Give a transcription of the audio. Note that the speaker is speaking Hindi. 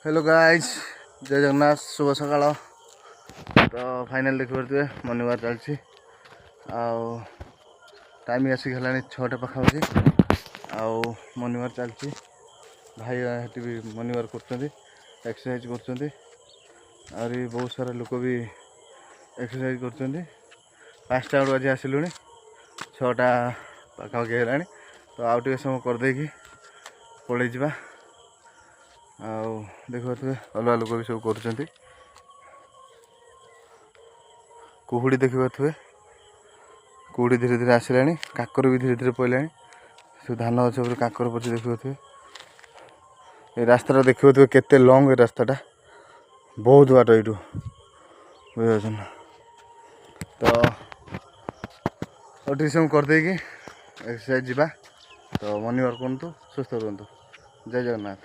हेलो गाइज जय जगन्नाथ शुभ सकाळ। तो फाइनल देखिपे मर्निंग वाक चलती टाइम आसिक है 6टा पाखापाखि मर्निंग वाक चलती। भाई हेटी भी मर्निंग वाक कर एक्सरसाइज कर बहुत सारा लोक भी एक्सरसाइज कर 5टा बेलू आज आसिलुणी 6टा पाखापाखि है। तो आउ टे समय करदे पलि जा देखुए अलग लोक भी सब कर कुहुड़ी देखिपे कुहुड़ी धीरे धीरे आसला काकर भी धीरे धीरे पड़ा सब धान गच काकर पचे देखिपे ये रास्ता देखिपे केते लंग रास्ताटा बहुत बाट यू बुझे तो टीम करदे एक्सरसाइज जा तो मर्निंग वाक करूँ सुस्थ रुहतु। जय जगन्नाथ।